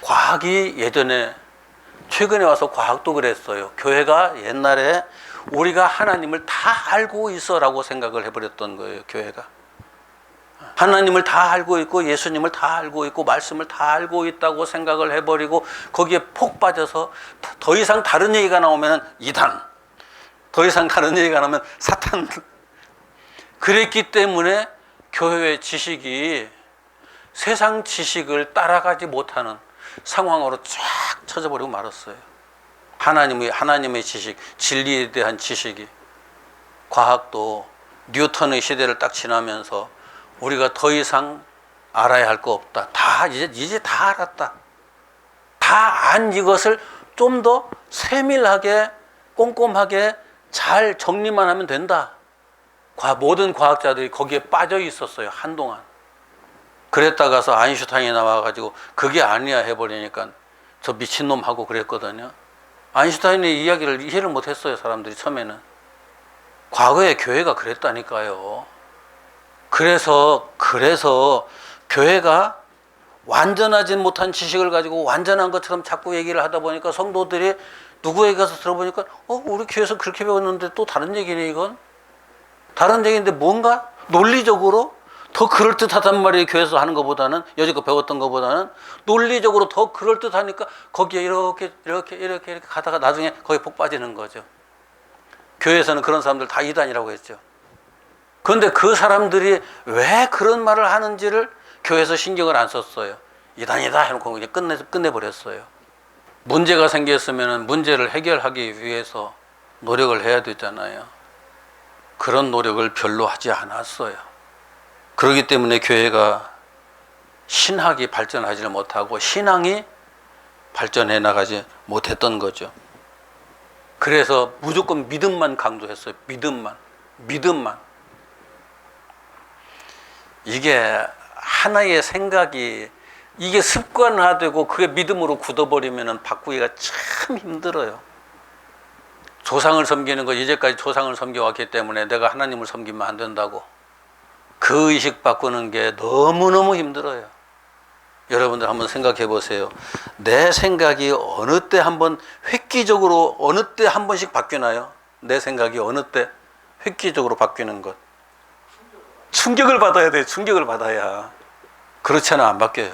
과학이 예전에 최근에 와서 과학도 그랬어요. 교회가 옛날에 우리가 하나님을 다 알고 있어라고 생각을 해버렸던 거예요. 교회가 하나님을 다 알고 있고 예수님을 다 알고 있고 말씀을 다 알고 있다고 생각을 해버리고 거기에 폭 빠져서 더 이상 다른 얘기가 나오면 이단, 더 이상 다른 얘기가 나오면 사탄. 그랬기 때문에 교회의 지식이 세상 지식을 따라가지 못하는 상황으로 쫙 쳐져버리고 말았어요. 하나님의 지식, 진리에 대한 지식이. 과학도 뉴턴의 시대를 딱 지나면서 우리가 더 이상 알아야 할 거 없다. 이제 다 알았다. 다 안 이것을 좀 더 세밀하게 꼼꼼하게 잘 정리만 하면 된다. 모든 과학자들이 거기에 빠져 있었어요, 한동안. 그랬다가서 아인슈타인이 나와가지고 그게 아니야 해버리니까 저 미친놈하고 그랬거든요. 아인슈타인의 이야기를 이해를 못했어요, 사람들이 처음에는. 과거에 교회가 그랬다니까요. 그래서 교회가 완전하지 못한 지식을 가지고 완전한 것처럼 자꾸 얘기를 하다 보니까 성도들이 누구에게 가서 들어보니까 우리 교회에서 그렇게 배웠는데 또 다른 얘기네 이건. 다른 얘기인데 뭔가 논리적으로 더 그럴듯하단 말이에요. 교회에서 하는 것보다는, 여지껏 배웠던 것보다는 논리적으로 더 그럴듯하니까 거기에 이렇게 가다가 나중에 거기에 폭 빠지는 거죠. 교회에서는 그런 사람들 다 이단이라고 했죠. 그런데 그 사람들이 왜 그런 말을 하는지를 교회에서 신경을 안 썼어요. 이단이다 해놓고 그냥 끝내버렸어요. 문제가 생겼으면 문제를 해결하기 위해서 노력을 해야 되잖아요. 그런 노력을 별로 하지 않았어요. 그렇기 때문에 교회가 신학이 발전하지 못하고 신앙이 발전해 나가지 못했던 거죠. 그래서 무조건 믿음만 강조했어요. 믿음만. 이게 하나의 생각이 이게 습관화되고 그게 믿음으로 굳어버리면 바꾸기가 참 힘들어요. 조상을 섬기는 거, 이제까지 조상을 섬겨왔기 때문에 내가 하나님을 섬기면 안 된다고. 그 의식 바꾸는 게 너무너무 힘들어요. 여러분들 한번 생각해 보세요. 내 생각이 어느 때 한번 획기적으로 어느 때 한 번씩 바뀌나요? 내 생각이 어느 때 획기적으로 바뀌는 것. 충격을 받아야 돼요. 충격을 받아야. 그렇지 않아 안 바뀌어요.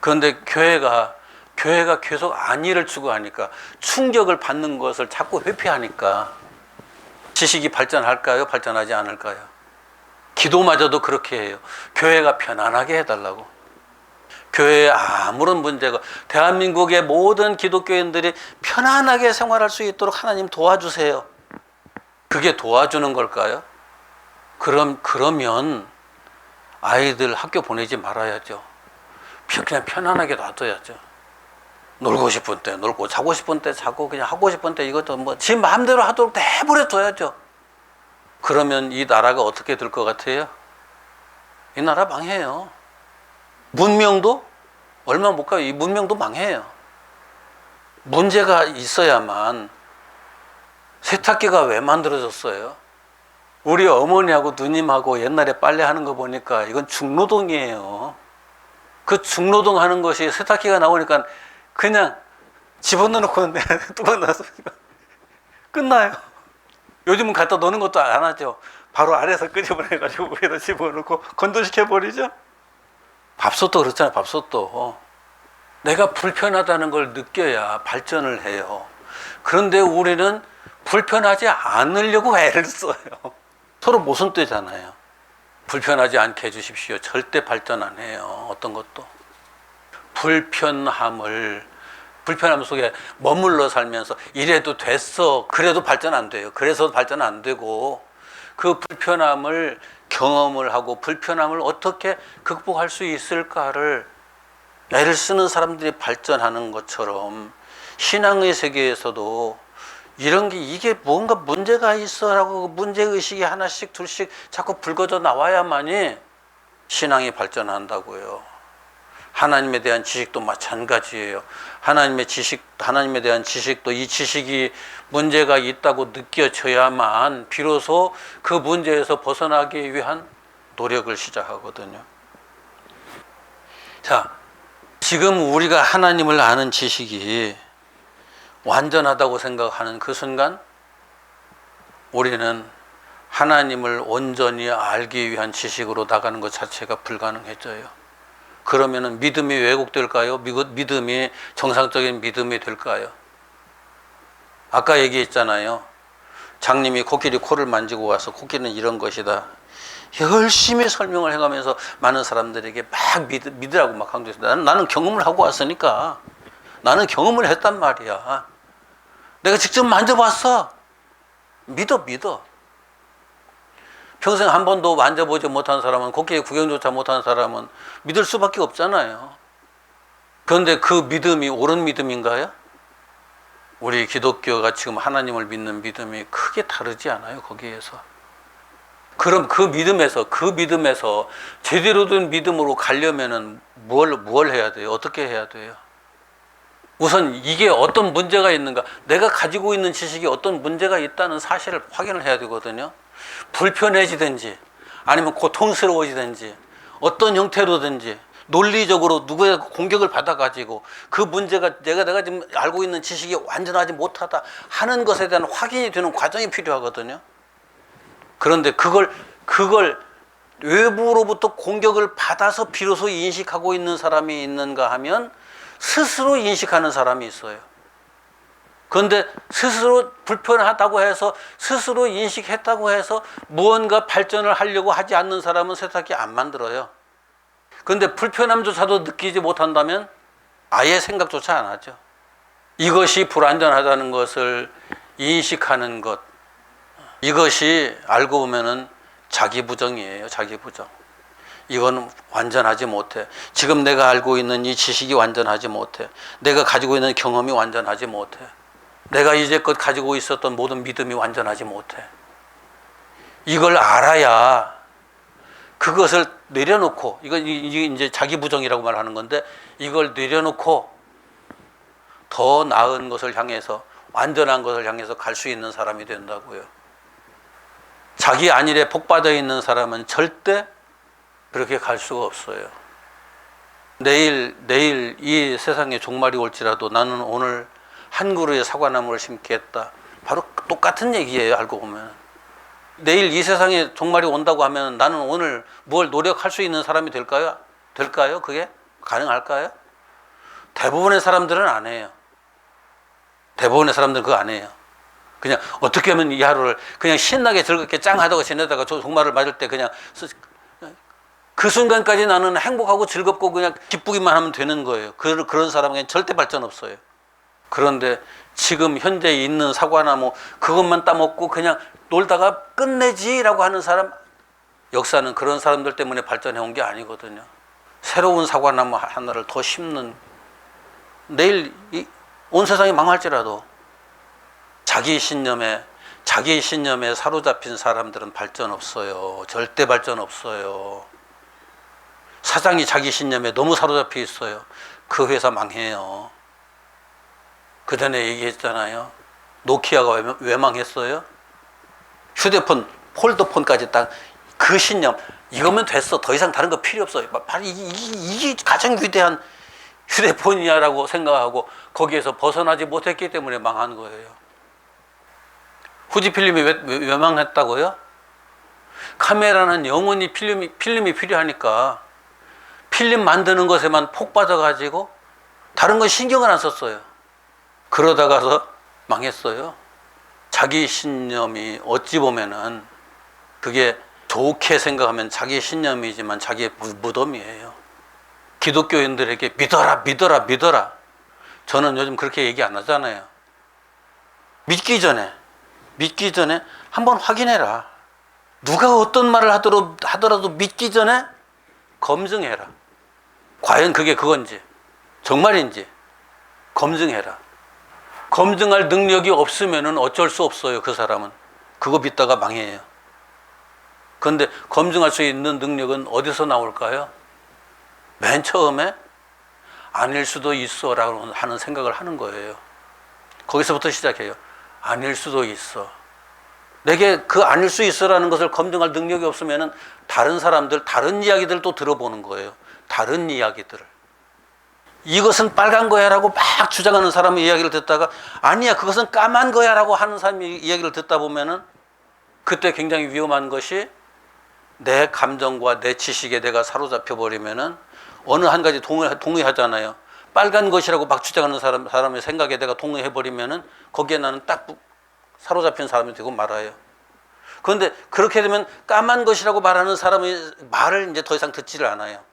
그런데 교회가 계속 안위를 추구하니까 충격을 받는 것을 자꾸 회피하니까 지식이 발전할까요? 발전하지 않을까요? 기도마저도 그렇게 해요. 교회가 편안하게 해달라고. 교회에 아무런 문제가, 대한민국의 모든 기독교인들이 편안하게 생활할 수 있도록 하나님 도와주세요. 그게 도와주는 걸까요? 그러면 아이들 학교 보내지 말아야죠. 그냥 편안하게 놔둬야죠. 놀고 싶은 때 놀고, 자고 싶은 때 자고, 그냥 하고 싶은 때 이것도 뭐 지 마음대로 하도록 내버려 둬야죠. 그러면 이 나라가 어떻게 될 것 같아요? 이 나라 망해요. 문명도 얼마 못 가요. 이 문명도 망해요. 문제가 있어야만. 세탁기가 왜 만들어졌어요? 우리 어머니하고 누님하고 옛날에 빨래하는 거 보니까 이건 중노동이에요. 그 중노동하는 것이 세탁기가 나오니까 그냥 집어넣어놓고 뚜껑 놔서 끝나요. 요즘은 갖다 놓는 것도 안 하죠. 바로 아래에서 끄집어내가지고 위에다 집어넣고 건조시켜버리죠. 밥솥도 그렇잖아요. 밥솥도 내가 불편하다는 걸 느껴야 발전을 해요. 그런데 우리는 불편하지 않으려고 애를 써요. 서로 모순되잖아요. 불편하지 않게 해주십시오. 절대 발전 안 해요. 어떤 것도. 불편함 속에 머물러 살면서 이래도 됐어. 그래도 발전 안 돼요. 그래서 발전 안 되고, 그 불편함을 경험을 하고 불편함을 어떻게 극복할 수 있을까를 애를 쓰는 사람들이 발전하는 것처럼 신앙의 세계에서도 이런 게, 이게 뭔가 문제가 있어라고 문제의식이 하나씩 둘씩 자꾸 불거져 나와야만이 신앙이 발전한다고요. 하나님에 대한 지식도 마찬가지예요. 하나님에 대한 지식도, 이 지식이 문제가 있다고 느껴져야만 비로소 그 문제에서 벗어나기 위한 노력을 시작하거든요. 자, 지금 우리가 하나님을 아는 지식이 완전하다고 생각하는 그 순간 우리는 하나님을 온전히 알기 위한 지식으로 나가는 것 자체가 불가능해져요. 그러면은 믿음이 왜곡될까요? 믿음이 정상적인 믿음이 될까요? 아까 얘기했잖아요. 장님이 코끼리 코를 만지고 와서 코끼리는 이런 것이다. 열심히 설명을 해가면서 많은 사람들에게 막 믿으라고 막 강조했어요. 나는 경험을 하고 왔으니까. 나는 경험을 했단 말이야. 내가 직접 만져봤어. 믿어. 평생 한 번도 만져보지 못한 사람은, 코끼리 구경조차 못한 사람은 믿을 수밖에 없잖아요. 그런데 그 믿음이 옳은 믿음인가요? 우리 기독교가 지금 하나님을 믿는 믿음이 크게 다르지 않아요, 거기에서. 그럼 그 믿음에서 제대로 된 믿음으로 가려면은 뭘 해야 돼요? 어떻게 해야 돼요? 우선 이게 어떤 문제가 있는가, 내가 가지고 있는 지식이 어떤 문제가 있다는 사실을 확인을 해야 되거든요. 불편해지든지 아니면 고통스러워지든지 어떤 형태로든지 논리적으로 누구의 공격을 받아가지고 그 문제가 내가 지금 알고 있는 지식이 완전하지 못하다 하는 것에 대한 확인이 되는 과정이 필요하거든요. 그런데 그걸 외부로부터 공격을 받아서 비로소 인식하고 있는 사람이 있는가 하면 스스로 인식하는 사람이 있어요. 그런데 스스로 불편하다고 해서 스스로 인식했다고 해서 무언가 발전을 하려고 하지 않는 사람은 세탁기 안 만들어요. 그런데 불편함조차도 느끼지 못한다면 아예 생각조차 안 하죠. 이것이 불완전하다는 것을 인식하는 것, 이것이 알고 보면은 자기 부정이에요. 자기 부정. 이건 완전하지 못해. 지금 내가 알고 있는 이 지식이 완전하지 못해. 내가 가지고 있는 경험이 완전하지 못해. 내가 이제껏 가지고 있었던 모든 믿음이 완전하지 못해. 이걸 알아야 그것을 내려놓고, 이게 이제 자기 부정이라고 말하는 건데, 이걸 내려놓고 더 나은 것을 향해서, 완전한 것을 향해서 갈 수 있는 사람이 된다고요. 자기 안일에 복받아 있는 사람은 절대 그렇게 갈 수가 없어요. 내일 이 세상에 종말이 올지라도 나는 오늘 한 그루의 사과나무를 심겠다. 바로 똑같은 얘기예요, 알고 보면. 내일 이 세상에 종말이 온다고 하면 나는 오늘 뭘 노력할 수 있는 사람이 될까요? 그게 가능할까요? 대부분의 사람들은 안 해요. 대부분의 사람들은 그거 안 해요. 그냥 어떻게 하면 이 하루를 그냥 신나게 즐겁게 짱하다고 지내다가 종말을 맞을 때 그냥 그 순간까지 나는 행복하고 즐겁고 그냥 기쁘기만 하면 되는 거예요. 그런 사람은 절대 발전 없어요. 그런데 지금 현재 있는 사과나무 그것만 따먹고 그냥 놀다가 끝내지라고 하는 사람, 역사는 그런 사람들 때문에 발전해 온 게 아니거든요. 새로운 사과나무 하나를 더 심는, 내일 온 세상이 망할지라도 자기 신념에 사로잡힌 사람들은 발전 없어요. 절대 발전 없어요. 사장이 자기 신념에 너무 사로잡혀 있어요. 그 회사 망해요. 그 전에 얘기했잖아요. 노키아가 왜 망했어요? 휴대폰, 폴더폰까지 딱 그 신념, 이거면 됐어. 더 이상 다른 거 필요 없어요. 바로 이게 가장 위대한 휴대폰이야라고 생각하고 거기에서 벗어나지 못했기 때문에 망한 거예요. 후지필름이 왜 망했다고요? 카메라는 영원히 필름이 필요하니까 필름 만드는 것에만 폭 빠져가지고 다른 건 신경을 안 썼어요. 그러다가서 망했어요. 자기 신념이 어찌 보면은 그게 좋게 생각하면 자기 신념이지만 자기의 무덤이에요. 기독교인들에게 믿어라. 저는 요즘 그렇게 얘기 안 하잖아요. 믿기 전에 한번 확인해라. 누가 어떤 말을 하더라도 믿기 전에 검증해라. 과연 그게 그건지 정말인지 검증해라. 검증할 능력이 없으면 어쩔 수 없어요. 그 사람은 그거 믿다가 망해요. 그런데 검증할 수 있는 능력은 어디서 나올까요? 맨 처음에 아닐 수도 있어 라고 하는 생각을 하는 거예요. 거기서부터 시작해요. 아닐 수도 있어. 내게 그 아닐 수 있어라는 것을 검증할 능력이 없으면 다른 사람들, 다른 이야기들 또 들어보는 거예요. 다른 이야기들을. 이것은 빨간 거야 라고 막 주장하는 사람의 이야기를 듣다가 아니야, 그것은 까만 거야 라고 하는 사람의 이야기를 듣다 보면은 그때 굉장히 위험한 것이 내 감정과 내 지식에 내가 사로잡혀 버리면은 어느 한 가지 동의하잖아요. 빨간 것이라고 막 주장하는 사람의 생각에 내가 동의해 버리면은 거기에 나는 딱 사로잡힌 사람이 되고 말아요. 그런데 그렇게 되면 까만 것이라고 말하는 사람의 말을 이제 더 이상 듣지를 않아요.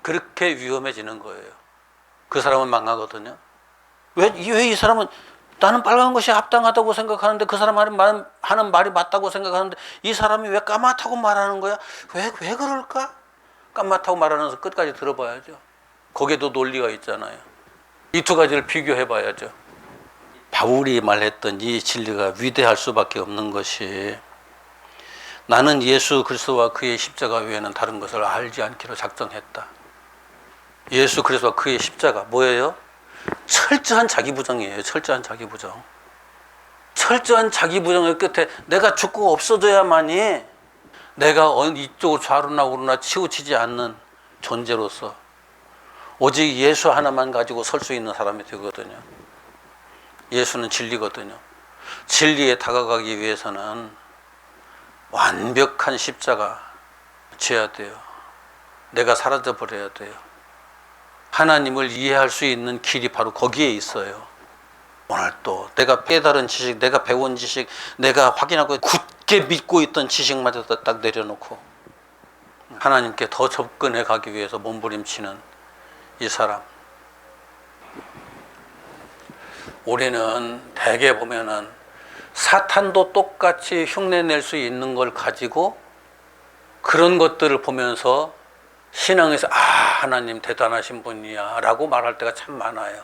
그렇게 위험해지는 거예요. 그 사람은 망하거든요. 왜 이 사람은 나는 빨간 것이 합당하다고 생각하는데 그 사람 하는 말이 맞다고 생각하는데 이 사람이 왜 까맣다고 말하는 거야? 왜 그럴까? 까맣다고 말하면서 끝까지 들어봐야죠. 거기에도 논리가 있잖아요. 이 두 가지를 비교해 봐야죠. 바울이 말했던 이 진리가 위대할 수밖에 없는 것이, 나는 예수 그리스도와 그의 십자가 외에는 다른 것을 알지 않기로 작정했다. 예수 그리스도와 그의 십자가 뭐예요? 철저한 자기 부정이에요. 철저한 자기 부정. 철저한 자기 부정의 끝에 내가 죽고 없어져야만이 내가 이쪽으로 좌로나 우로나 치우치지 않는 존재로서 오직 예수 하나만 가지고 설 수 있는 사람이 되거든요. 예수는 진리거든요. 진리에 다가가기 위해서는 완벽한 십자가 져야 돼요. 내가 사라져 버려야 돼요. 하나님을 이해할 수 있는 길이 바로 거기에 있어요. 오늘 또 내가 깨달은 지식, 내가 배운 지식, 내가 확인하고 굳게 믿고 있던 지식마저 딱 내려놓고 하나님께 더 접근해 가기 위해서 몸부림치는 이 사람. 우리는 대개 보면은 사탄도 똑같이 흉내낼 수 있는 걸 가지고 그런 것들을 보면서 신앙에서 하나님 대단하신 분이야 라고 말할 때가 참 많아요.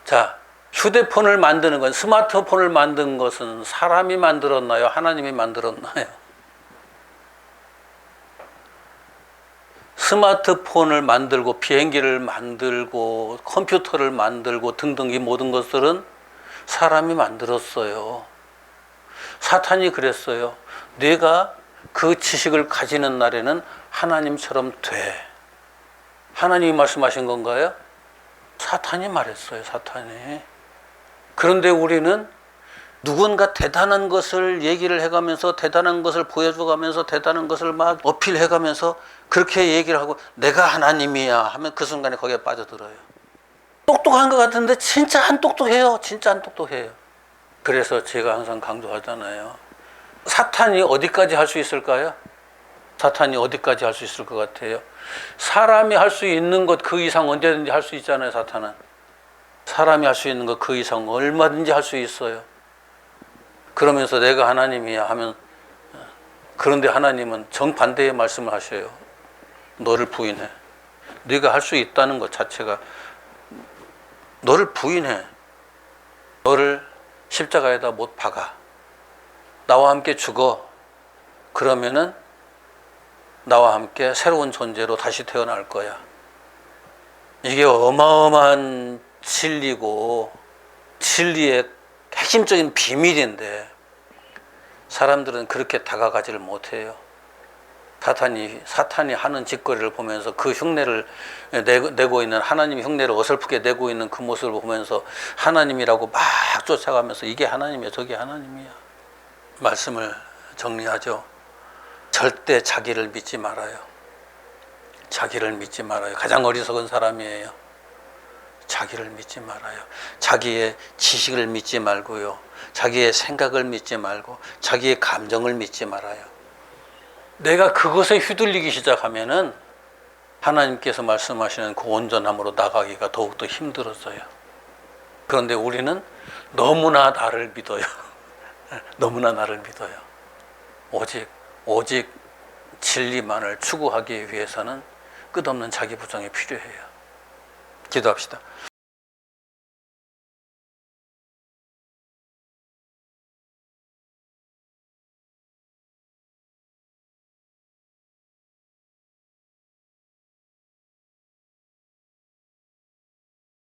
자, 휴대폰을 만드는 건, 스마트폰을 만든 것은 사람이 만들었나요? 하나님이 만들었나요? 스마트폰을 만들고 비행기를 만들고 컴퓨터를 만들고 등등 이 모든 것들은 사람이 만들었어요. 사탄이 그랬어요. 네가 그 지식을 가지는 날에는 하나님처럼 돼. 하나님이 말씀하신 건가요? 사탄이 말했어요. 사탄이. 그런데 우리는 누군가 대단한 것을 얘기를 해가면서 대단한 것을 보여줘가면서 대단한 것을 막 어필해가면서 그렇게 얘기를 하고 내가 하나님이야 하면 그 순간에 거기에 빠져들어요. 똑똑한 것 같은데 진짜 안 똑똑해요. 진짜 안 똑똑해요. 그래서 제가 항상 강조하잖아요. 사탄이 어디까지 할 수 있을까요? 사탄이 어디까지 할 수 있을 것 같아요? 사람이 할 수 있는 것 그 이상 언제든지 할 수 있잖아요. 사탄은. 사람이 할 수 있는 것 그 이상 얼마든지 할 수 있어요. 그러면서 내가 하나님이야 하면, 그런데 하나님은 정반대의 말씀을 하셔요. 너를 부인해. 네가 할 수 있다는 것 자체가 너를 부인해. 너를 십자가에다 못 박아. 나와 함께 죽어. 그러면은 나와 함께 새로운 존재로 다시 태어날 거야. 이게 어마어마한 진리고 진리의 핵심적인 비밀인데 사람들은 그렇게 다가가지를 못해요. 사탄이 하는 짓거리를 보면서 그 흉내를 내고 있는, 하나님 흉내를 어설프게 내고 있는 그 모습을 보면서 하나님이라고 막 쫓아가면서 이게 하나님이야 저게 하나님이야. 말씀을 정리하죠. 절대 자기를 믿지 말아요. 자기를 믿지 말아요. 가장 어리석은 사람이에요. 자기를 믿지 말아요. 자기의 지식을 믿지 말고요. 자기의 생각을 믿지 말고 자기의 감정을 믿지 말아요. 내가 그것에 휘둘리기 시작하면은 하나님께서 말씀하시는 그 온전함으로 나가기가 더욱더 힘들어져요. 그런데 우리는 너무나 나를 믿어요. 너무나 나를 믿어요. 오직 진리만을 추구하기 위해서는 끝없는 자기 부정이 필요해요. 기도합시다.